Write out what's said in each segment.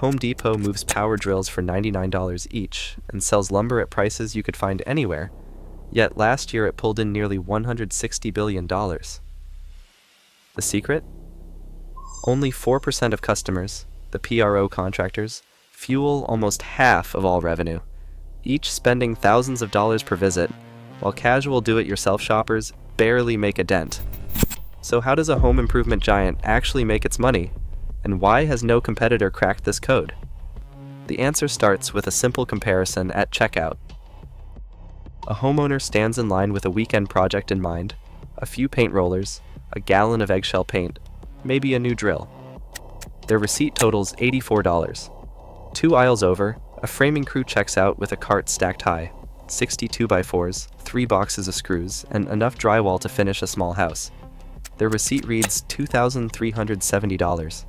Home Depot moves power drills for $99 each and sells lumber at prices you could find anywhere, yet last year it pulled in nearly $160 billion. The secret? Only 4% of customers, the PRO contractors, fuel almost half of all revenue, each spending thousands of dollars per visit, while casual do-it-yourself shoppers barely make a dent. So how does a home improvement giant actually make its money? And why has no competitor cracked this code? The answer starts with a simple comparison at checkout. A homeowner stands in line with a weekend project in mind, a few paint rollers, a gallon of eggshell paint, maybe a new drill. Their receipt totals $84. 2 aisles over, a framing crew checks out with a cart stacked high, 60 2x4s, 3 boxes of screws, and enough drywall to finish a small house. Their receipt reads $2,370.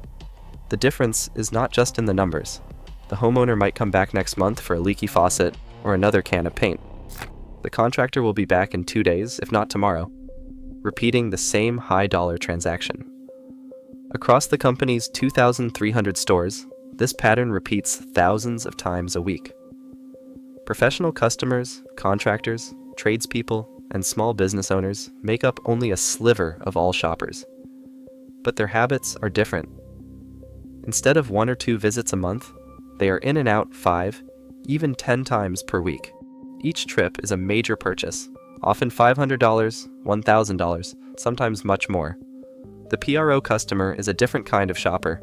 The difference is not just in the numbers. The homeowner might come back next month for a leaky faucet or another can of paint. The contractor will be back in 2 days, if not tomorrow, repeating the same high-dollar transaction. Across the company's 2,300 stores, this pattern repeats thousands of times a week. Professional customers, contractors, tradespeople, and small business owners make up only a sliver of all shoppers. But their habits are different. Instead of 1 or 2 visits a month, they are in and out 5, even 10 times per week. Each trip is a major purchase, often $500, $1,000, sometimes much more. The PRO customer is a different kind of shopper.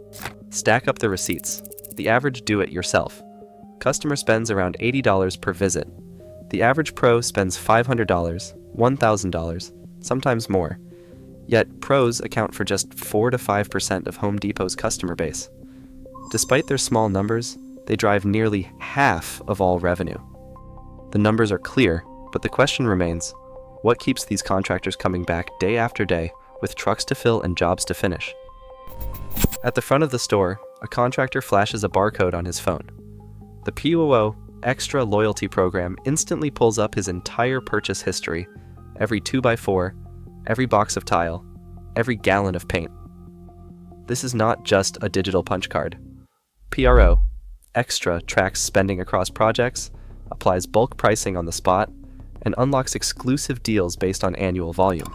Stack up the receipts. The average do-it-yourself customer spends around $80 per visit. The average pro spends $500, $1,000, sometimes more. Yet pros account for just 4 to 5% of Home Depot's customer base. Despite their small numbers, they drive nearly half of all revenue. The numbers are clear, but the question remains, what keeps these contractors coming back day after day with trucks to fill and jobs to finish? At the front of the store, a contractor flashes a barcode on his phone. The POO Extra Loyalty Program instantly pulls up his entire purchase history, every 2x4, every box of tile, every gallon of paint. This is not just a digital punch card. PRO Extra tracks spending across projects, applies bulk pricing on the spot, and unlocks exclusive deals based on annual volume.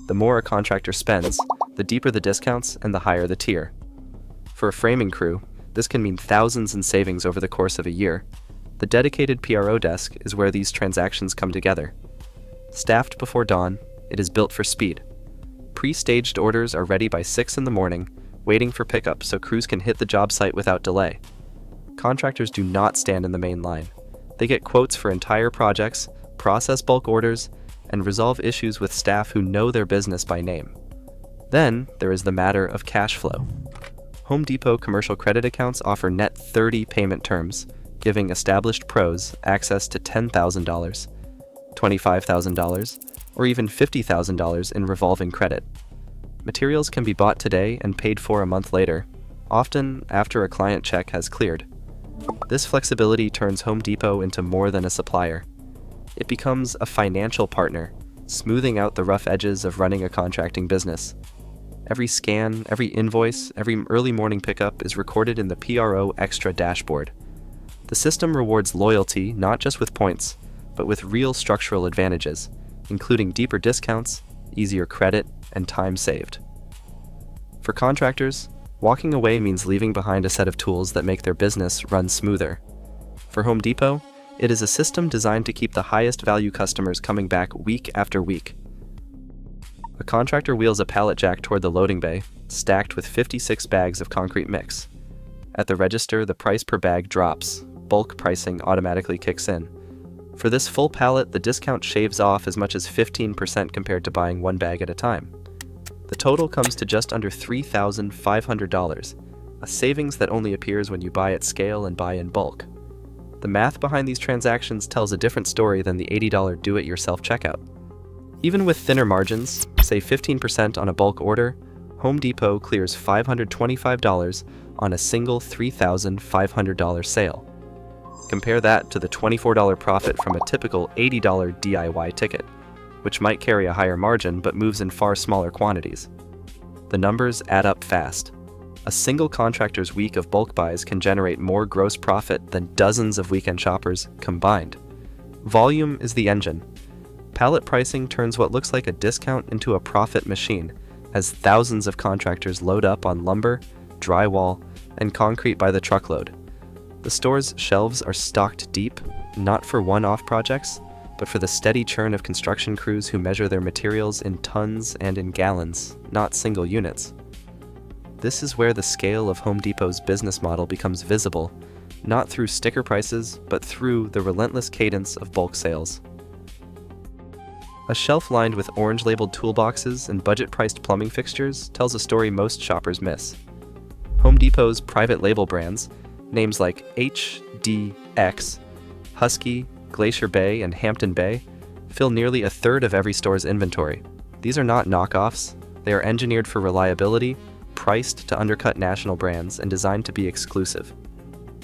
The more a contractor spends, the deeper the discounts and the higher the tier. For a framing crew, this can mean thousands in savings over the course of a year. The dedicated PRO desk is where these transactions come together. Staffed before dawn, it is built for speed. Pre-staged orders are ready by 6 in the morning, waiting for pickup so crews can hit the job site without delay. Contractors do not stand in the main line. They get quotes for entire projects, process bulk orders, and resolve issues with staff who know their business by name. Then, there is the matter of cash flow. Home Depot commercial credit accounts offer net 30 payment terms, giving established pros access to $10,000, $25,000, or even $50,000 in revolving credit. Materials can be bought today and paid for a month later, often after a client check has cleared. This flexibility turns Home Depot into more than a supplier. It becomes a financial partner, smoothing out the rough edges of running a contracting business. Every scan, every invoice, every early morning pickup is recorded in the PRO Extra dashboard. The system rewards loyalty not just with points, but with real structural advantages, including deeper discounts, easier credit, and time saved. For contractors, walking away means leaving behind a set of tools that make their business run smoother. For Home Depot, it is a system designed to keep the highest value customers coming back week after week. A contractor wheels a pallet jack toward the loading bay, stacked with 56 bags of concrete mix. At the register, the price per bag drops. Bulk pricing automatically kicks in. For this full pallet, the discount shaves off as much as 15% compared to buying 1 bag at a time. The total comes to just under $3,500, a savings that only appears when you buy at scale and buy in bulk. The math behind these transactions tells a different story than the $80 do-it-yourself checkout. Even with thinner margins, say 15% on a bulk order, Home Depot clears $525 on a single $3,500 sale. Compare that to the $24 profit from a typical $80 DIY ticket, which might carry a higher margin but moves in far smaller quantities. The numbers add up fast. A single contractor's week of bulk buys can generate more gross profit than dozens of weekend shoppers combined. Volume is the engine. Pallet pricing turns what looks like a discount into a profit machine as thousands of contractors load up on lumber, drywall, and concrete by the truckload. The store's shelves are stocked deep, not for one-off projects, but for the steady churn of construction crews who measure their materials in tons and in gallons, not single units. This is where the scale of Home Depot's business model becomes visible, not through sticker prices, but through the relentless cadence of bulk sales. A shelf lined with orange-labeled toolboxes and budget-priced plumbing fixtures tells a story most shoppers miss. Home Depot's private label brands, names like HDX, Husky, Glacier Bay, and Hampton Bay, fill nearly a third of every store's inventory. These are not knockoffs. They are engineered for reliability, priced to undercut national brands, and designed to be exclusive.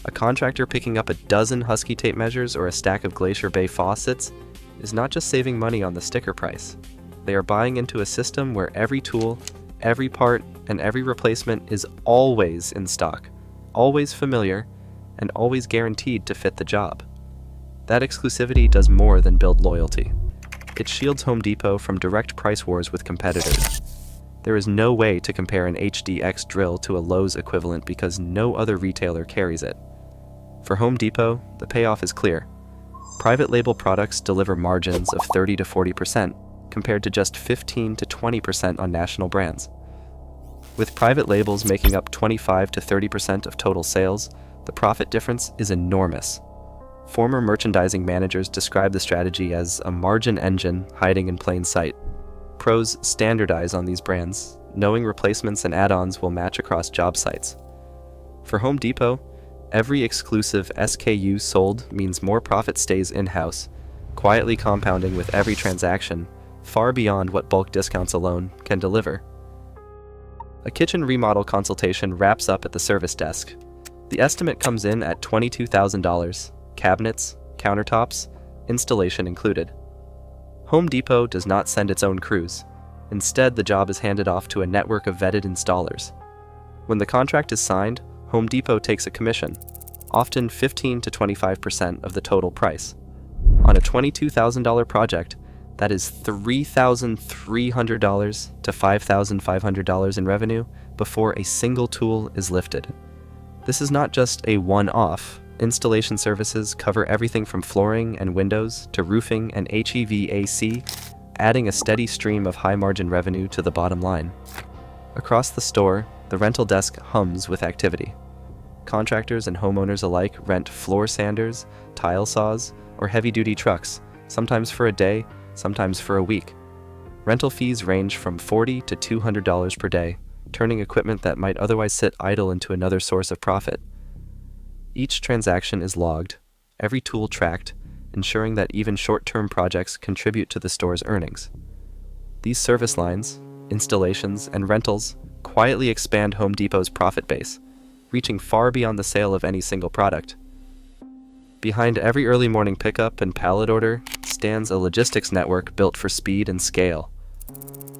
A contractor picking up a dozen Husky tape measures or a stack of Glacier Bay faucets is not just saving money on the sticker price. They are buying into a system where every tool, every part, and every replacement is always in stock, always familiar, and always guaranteed to fit the job. That exclusivity does more than build loyalty. It shields Home Depot from direct price wars with competitors. There is no way to compare an HDX drill to a Lowe's equivalent because no other retailer carries it. For Home Depot, the payoff is clear. Private label products deliver margins of 30 to 40% compared to just 15 to 20% on national brands. With private labels making up 25 to 30% of total sales, the profit difference is enormous. Former merchandising managers describe the strategy as a margin engine hiding in plain sight. Pros standardize on these brands, knowing replacements and add-ons will match across job sites. For Home Depot, every exclusive SKU sold means more profit stays in-house, quietly compounding with every transaction, far beyond what bulk discounts alone can deliver. A kitchen remodel consultation wraps up at the service desk. The estimate comes in at $22,000, cabinets, countertops, installation included. Home Depot does not send its own crews. Instead, the job is handed off to a network of vetted installers. When the contract is signed, Home Depot takes a commission, often 15 to 25% of the total price. On a $22,000 project, that is $3,300 to $5,500 in revenue before a single tool is lifted. This is not just a one-off. Installation services cover everything from flooring and windows to roofing and HVAC, adding a steady stream of high-margin revenue to the bottom line. Across the store, the rental desk hums with activity. Contractors and homeowners alike rent floor sanders, tile saws, or heavy-duty trucks, sometimes for a day, sometimes for a week. Rental fees range from $40 to $200 per day, turning equipment that might otherwise sit idle into another source of profit. Each transaction is logged, every tool tracked, ensuring that even short-term projects contribute to the store's earnings. These service lines, installations, and rentals quietly expand Home Depot's profit base, reaching far beyond the sale of any single product. Behind every early morning pickup and pallet order stands a logistics network built for speed and scale.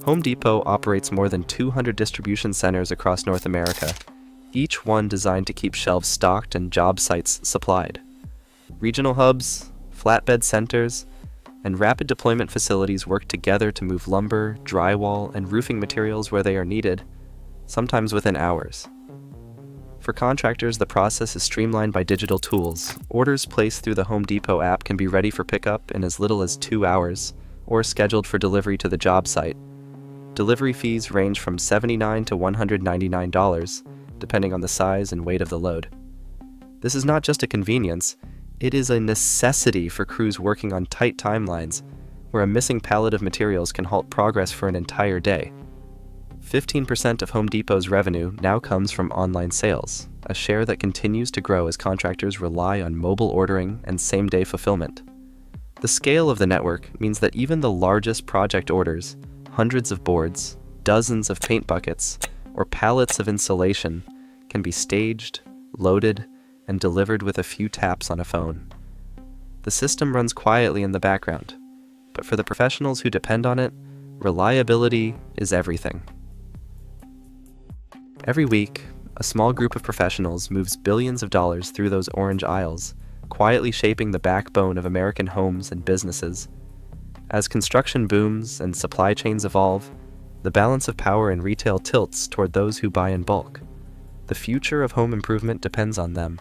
Home Depot operates more than 200 distribution centers across North America, each one designed to keep shelves stocked and job sites supplied. Regional hubs, flatbed centers, and rapid deployment facilities work together to move lumber, drywall, and roofing materials where they are needed, sometimes within hours. For contractors, the process is streamlined by digital tools. Orders placed through the Home Depot app can be ready for pickup in as little as 2 hours, or scheduled for delivery to the job site. Delivery fees range from $79 to $199, depending on the size and weight of the load. This is not just a convenience, it is a necessity for crews working on tight timelines, where a missing pallet of materials can halt progress for an entire day. 15% of Home Depot's revenue now comes from online sales, a share that continues to grow as contractors rely on mobile ordering and same-day fulfillment. The scale of the network means that even the largest project orders, hundreds of boards, dozens of paint buckets, or pallets of insulation, can be staged, loaded, and delivered with a few taps on a phone. The system runs quietly in the background, but for the professionals who depend on it, reliability is everything. Every week, A small group of professionals moves billions of dollars through those orange aisles, quietly shaping the backbone of American homes and businesses. As construction booms and supply chains evolve, the balance of power in retail tilts toward those who buy in bulk. The future of home improvement depends on them.